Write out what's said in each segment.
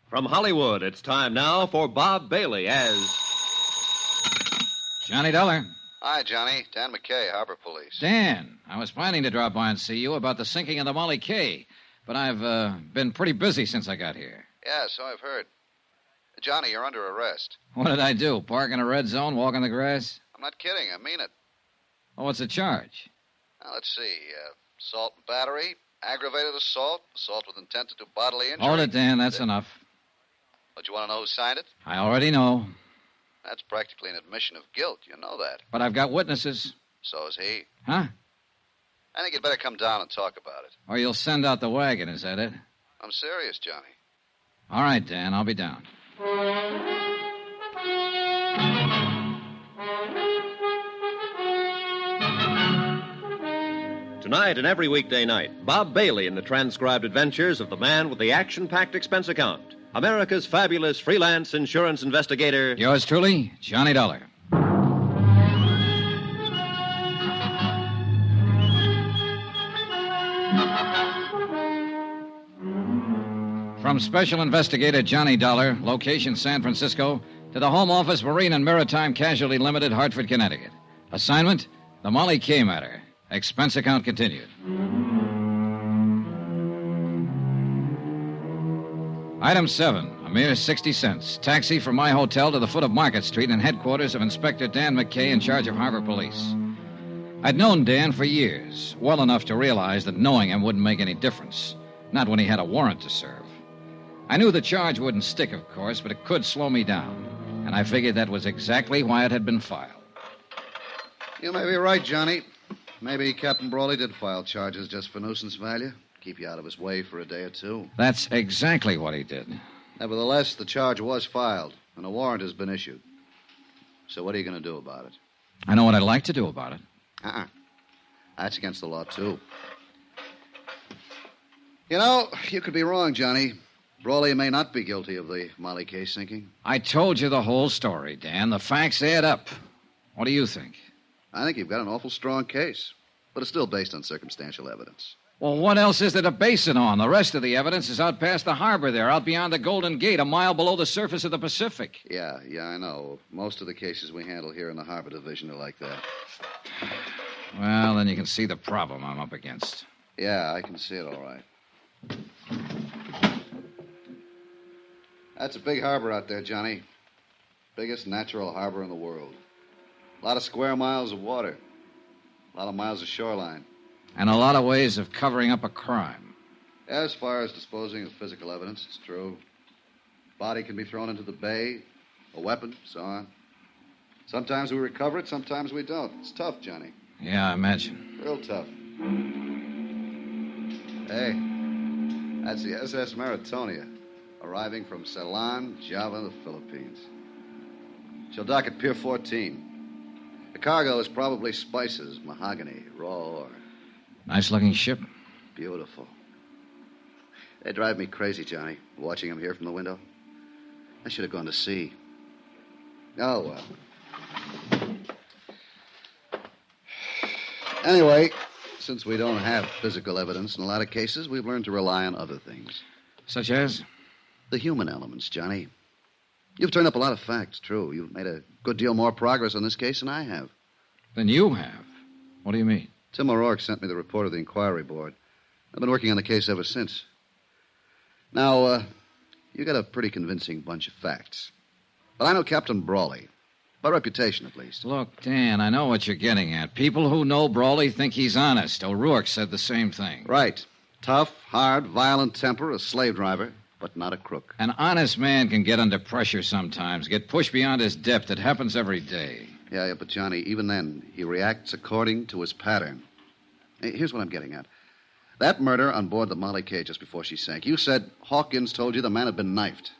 From Hollywood, it's time now for Bob Bailey as Johnny Dollar. Hi, Johnny. Dan McKay, Harbor Police. Dan, I was planning to drop by and see you about the sinking of the Molly K, but I've been pretty busy since I got here. Yeah, so I've heard. Johnny, you're under arrest. What did I do? Park in a red zone, walk in the grass? I'm not kidding. I mean it. Oh, what's the charge? Now, let's see. Assault and battery, aggravated assault, assault with intent to do bodily injury. Hold it, Dan. That's enough. But you want to know who signed it? I already know. That's practically an admission of guilt. You know that. But I've got witnesses. So is he. Huh? I think you'd better come down and talk about it. Or you'll send out the wagon, is that it? I'm serious, Johnny. All right, Dan. I'll be down. Tonight and every weekday night, Bob Bailey in the transcribed adventures of the man with the action-packed expense account, America's fabulous freelance insurance investigator. Yours truly, Johnny Dollar. From Special Investigator Johnny Dollar, location San Francisco, to the Home Office Marine and Maritime Casualty Limited, Hartford, Connecticut. Assignment, the Molly K matter. Expense account continued. Item 7, a mere 60 cents. Taxi from my hotel to the foot of Market Street and headquarters of Inspector Dan McKay in charge of Harbor Police. I'd known Dan for years, well enough to realize that knowing him wouldn't make any difference. Not when he had a warrant to serve. I knew the charge wouldn't stick, of course, but it could slow me down. And I figured that was exactly why it had been filed. You may be right, Johnny. Maybe Captain Brawley did file charges just for nuisance value. Keep you out of his way for a day or two. That's exactly what he did. Nevertheless, the charge was filed, and a warrant has been issued. So what are you going to do about it? I know what I'd like to do about it. That's against the law, too. You know, you could be wrong, Johnny. Brawley may not be guilty of the Molly K sinking. I told you the whole story, Dan. The facts add up. What do you think? I think you've got an awful strong case, but it's still based on circumstantial evidence. Well, what else is there to base it on? The rest of the evidence is out past the harbor there, out beyond the Golden Gate, a mile below the surface of the Pacific. Yeah, I know. Most of the cases we handle here in the Harbor Division are like that. Well, then you can see the problem I'm up against. Yeah, I can see it all right. That's a big harbor out there, Johnny. Biggest natural harbor in the world. A lot of square miles of water. A lot of miles of shoreline. And a lot of ways of covering up a crime. As far as disposing of physical evidence, it's true. Body can be thrown into the bay, a weapon, so on. Sometimes we recover it, sometimes we don't. It's tough, Johnny. Yeah, I imagine. Real tough. Hey, that's the SS Maritonia, arriving from Ceylon, Java, the Philippines. She'll dock at Pier 14. The cargo is probably spices, mahogany, raw ore. Nice-looking ship. Beautiful. They drive me crazy, Johnny, watching them here from the window. I should have gone to sea. Oh, well. Anyway, since we don't have physical evidence in a lot of cases, we've learned to rely on other things. Such as? The human elements, Johnny. You've turned up a lot of facts, true. You've made a good deal more progress on this case than I have. Than you have? What do you mean? Tim O'Rourke sent me the report of the inquiry board. I've been working on the case ever since. Now, you got a pretty convincing bunch of facts. But I know Captain Brawley. By reputation, at least. Look, Dan, I know what you're getting at. People who know Brawley think he's honest. O'Rourke said the same thing. Right. Tough, hard, violent temper, a slave driver, but not a crook. An honest man can get under pressure sometimes, get pushed beyond his depth. It happens every day. Yeah, but Johnny, even then, he reacts according to his pattern. Hey, here's what I'm getting at. That murder on board the Molly K just before she sank, you said Hawkins told you the man had been knifed.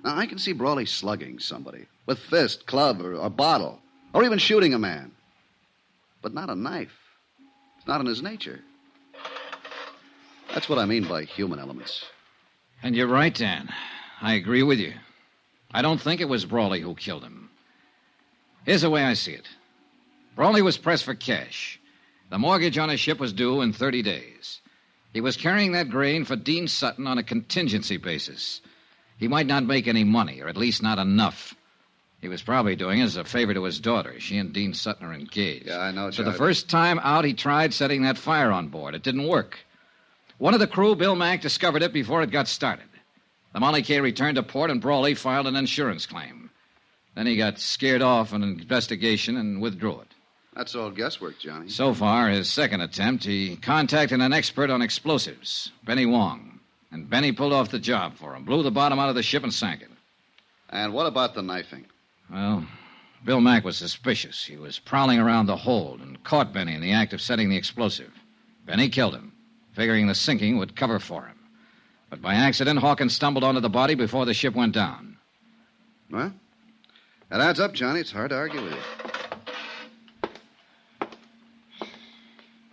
Now, I can see Brawley slugging somebody with fist, club, or bottle, or even shooting a man. But not a knife. It's not in his nature. That's what I mean by human elements. And you're right, Dan. I agree with you. I don't think it was Brawley who killed him. Here's the way I see it. Brawley was pressed for cash. The mortgage on his ship was due in 30 days. He was carrying that grain for Dean Sutton on a contingency basis. He might not make any money, or at least not enough. He was probably doing it as a favor to his daughter. She and Dean Sutton are engaged. Yeah, I know, So Johnny. the first time out, he tried setting that fire on board. It didn't work. One of the crew, Bill Mack, discovered it before it got started. The Molly K returned to port, and Brawley filed an insurance claim. Then he got scared off an investigation and withdrew it. That's all guesswork, Johnny. So far, his second attempt, he contacted an expert on explosives, Benny Wong. And Benny pulled off the job for him, blew the bottom out of the ship and sank it. And what about the knifing? Well, Bill Mack was suspicious. He was prowling around the hold and caught Benny in the act of setting the explosive. Benny killed him, figuring the sinking would cover for him. But by accident, Hawkins stumbled onto the body before the ship went down. Well, that adds up, Johnny. It's hard to argue with you.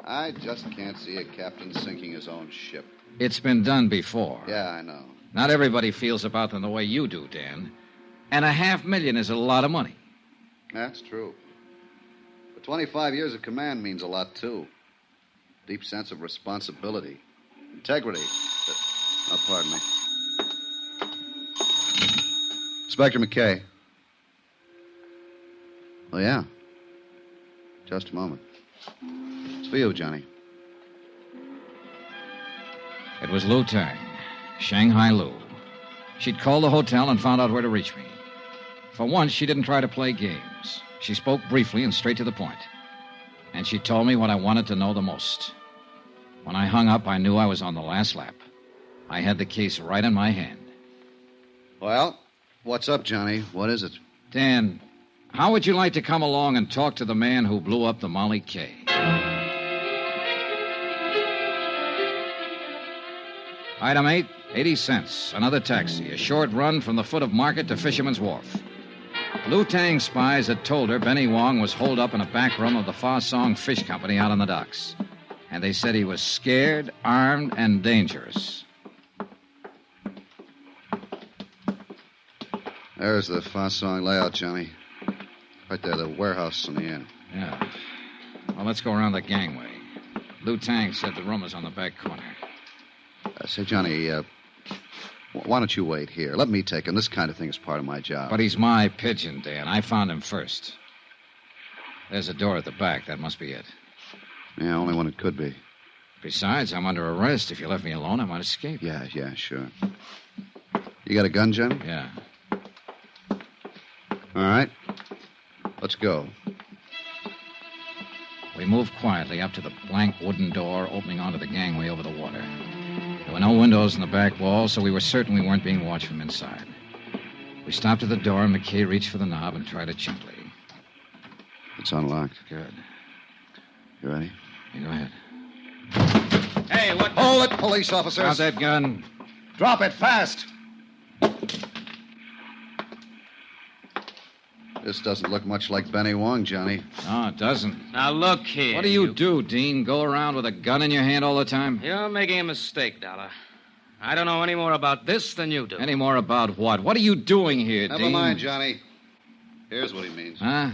I just can't see a captain sinking his own ship. It's been done before. Yeah, I know. Not everybody feels about them the way you do, Dan. And $500,000 is a lot of money. That's true. But 25 years of command means a lot, too. Deep sense of responsibility. Integrity. Oh, pardon me. Inspector McKay. Oh, yeah. Just a moment. It's for you, Johnny. It was Lou Tang, Shanghai Lou. She'd called the hotel and found out where to reach me. For once, she didn't try to play games. She spoke briefly and straight to the point. And she told me what I wanted to know the most. When I hung up, I knew I was on the last lap. I had the case right in my hand. Well, what's up, Johnny? What is it? Dan, how would you like to come along and talk to the man who blew up the Molly K? Item 8, 80 cents. Another taxi. A short run from the foot of Market to Fisherman's Wharf. Lou Tang's spies had told her Benny Wong was holed up in a back room of the Fa Song Fish Company out on the docks. And they said he was scared, armed, and dangerous. There's the Fa Song layout, Johnny. Right there, the warehouse in the end. Yeah. Well, let's go around the gangway. Lou Tang said the room is on the back corner. Say, Johnny, why don't you wait here? Let me take him. This kind of thing is part of my job. But he's my pigeon, Dan. I found him first. There's a door at the back. That must be it. Yeah, only one it could be. Besides, I'm under arrest. If you left me alone, I might escape. Yeah, sure. You got a gun, Johnny? Yeah. All right. Let's go. We moved quietly up to the blank wooden door opening onto the gangway over the water. There were no windows in the back wall, so we were certain we weren't being watched from inside. We stopped at the door, and McKay reached for the knob and tried it gently. It's unlocked. Good. You ready? Yeah, go ahead. Hey, what? Hold it, police officers. Drop that gun. Drop it fast. This doesn't look much like Benny Wong, Johnny. No, it doesn't. Now, look here. What do you do, Dean? Go around with a gun in your hand all the time? You're making a mistake, Dollar. I don't know any more about this than you do. Any more about what? What are you doing here, Never Dean? mind, Johnny. Here's what he means. Huh?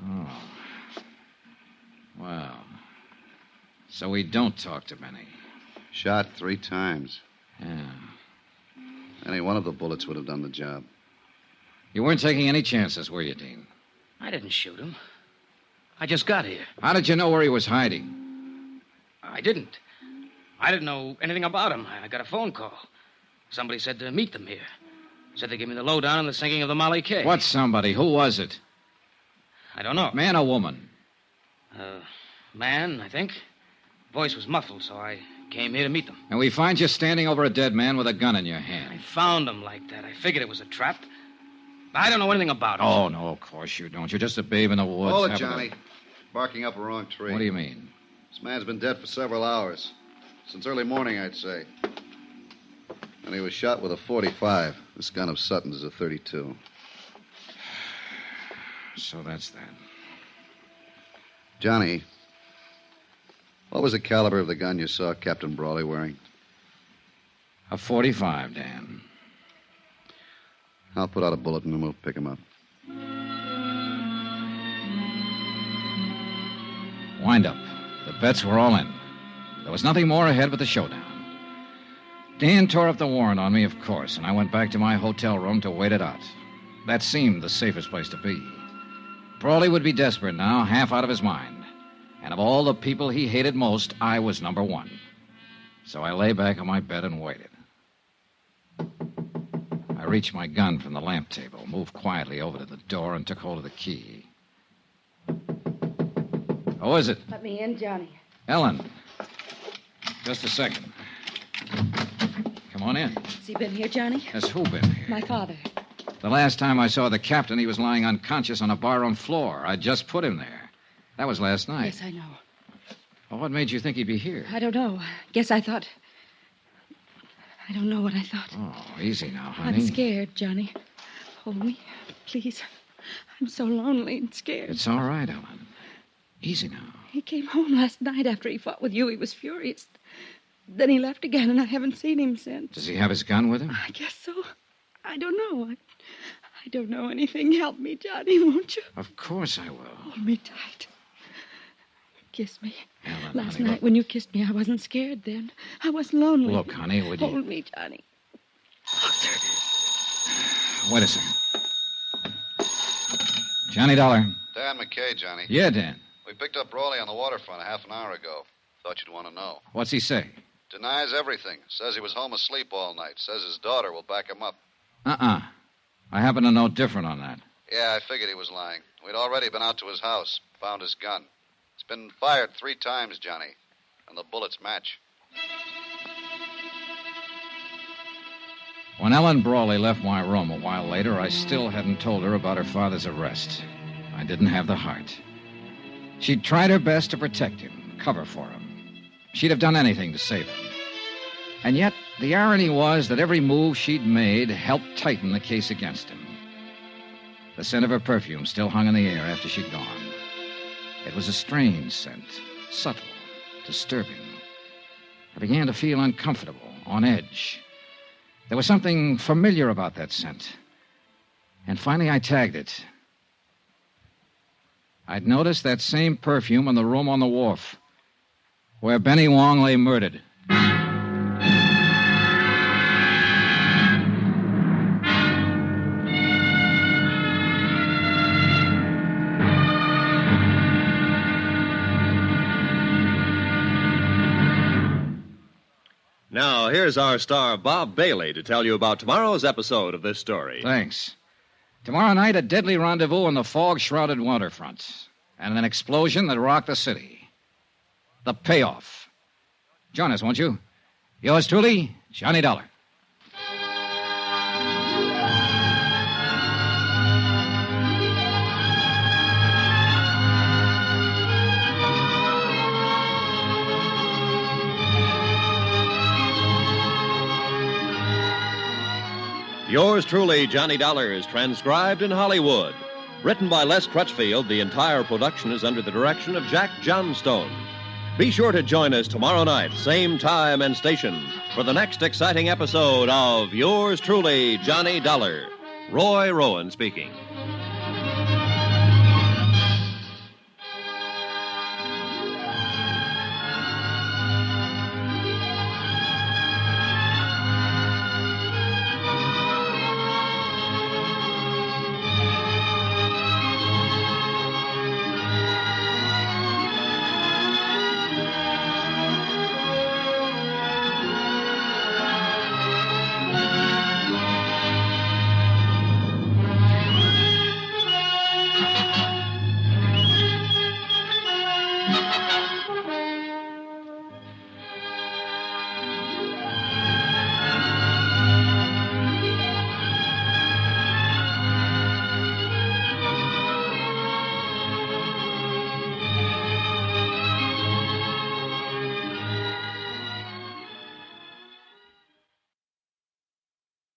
Oh. Well. So we don't talk to Benny. Shot 3 times. Yeah. Any one of the bullets would have done the job. You weren't taking any chances, were you, Dean? I didn't shoot him. I just got here. How did you know where he was hiding? I didn't. I didn't know anything about him. I got a phone call. Somebody said to meet them here. Said they gave me the lowdown on the sinking of the Molly K. What somebody? Who was it? I don't know. Man or woman? Man, I think. Voice was muffled, so I came here to meet them. And we find you standing over a dead man with a gun in your I hand. found him like that. I figured it was a trap. I don't know anything about it. Oh, no, of course you don't. You're just a babe in the woods. Hold it, having a- Johnny. Barking up a wrong tree. What do you mean? This man's been dead for several hours. Since early morning, I'd say. And he was shot with a .45. This gun of Sutton's is a .32. So that's that. Johnny, what was the caliber of the gun you saw Captain Brawley wearing? A .45, Dan. I'll put out a bulletin and we'll pick him up. Wind up. The bets were all in. There was nothing more ahead but the showdown. Dan tore up the warrant on me, of course, and I went back to my hotel room to wait it out. That seemed the safest place to be. Brawley would be desperate now, half out of his mind. And of all the people he hated most, I was number one. So I lay back on my bed and waited. I reached my gun from the lamp table, moved quietly over to the door, and took hold of the key. Who is it? Let me in, Johnny. Ellen. Just a second. Come on in. Has he been here, Johnny? Has who been here? My father. The last time I saw the captain, he was lying unconscious on a barroom floor. I just put him there. That was last night. Yes, I know. Well, what made you think he'd be here? I don't know. Guess I thought... I don't know what I thought. Oh, easy now, honey. I'm scared, Johnny. Hold me, please. I'm so lonely and scared. It's all right, Ellen. Easy now. He came home last night after he fought with you. He was furious. Then he left again, and I haven't seen him since. Does he have his gun with him? I guess so. I don't know. I don't know anything. Help me, Johnny, won't you? Of course I will. Hold me tight. Kiss me. Ellen, Last honey, night look. when you kissed me, I wasn't scared then. I was lonely. Look, honey, would you... Hold me, Johnny. Closer. Wait a second. Johnny Dollar. Dan McKay, Johnny. Yeah, Dan. We picked up Brawley on the waterfront a half an hour ago. Thought you'd want to know. What's he say? Denies everything. Says he was home asleep all night. Says his daughter will back him up. I happen to know different on that. Yeah, I figured he was lying. We'd already been out to his house. Found his gun. It's been fired 3 times, Johnny. And the bullets match. When Ellen Brawley left my room a while later, I still hadn't told her about her father's arrest. I didn't have the heart. She'd tried her best to protect him, cover for him. She'd have done anything to save him. And yet, the irony was that every move she'd made helped tighten the case against him. The scent of her perfume still hung in the air after she'd gone. It was a strange scent, subtle, disturbing. I began to feel uncomfortable, on edge. There was something familiar about that scent. And finally I tagged it. I'd noticed that same perfume in the room on the wharf, where Benny Wong lay murdered. Now, here's our star, Bob Bailey, to tell you about tomorrow's episode of this story. Thanks. Tomorrow night, a deadly rendezvous on the fog-shrouded waterfront, and an explosion that rocked the city. The payoff. Join us, won't you? Yours truly, Johnny Dollar. Yours truly, Johnny Dollar, is transcribed in Hollywood. Written by Les Crutchfield, the entire production is under the direction of Jack Johnstone. Be sure to join us tomorrow night, same time and station, for the next exciting episode of Yours truly, Johnny Dollar. Roy Rowan speaking.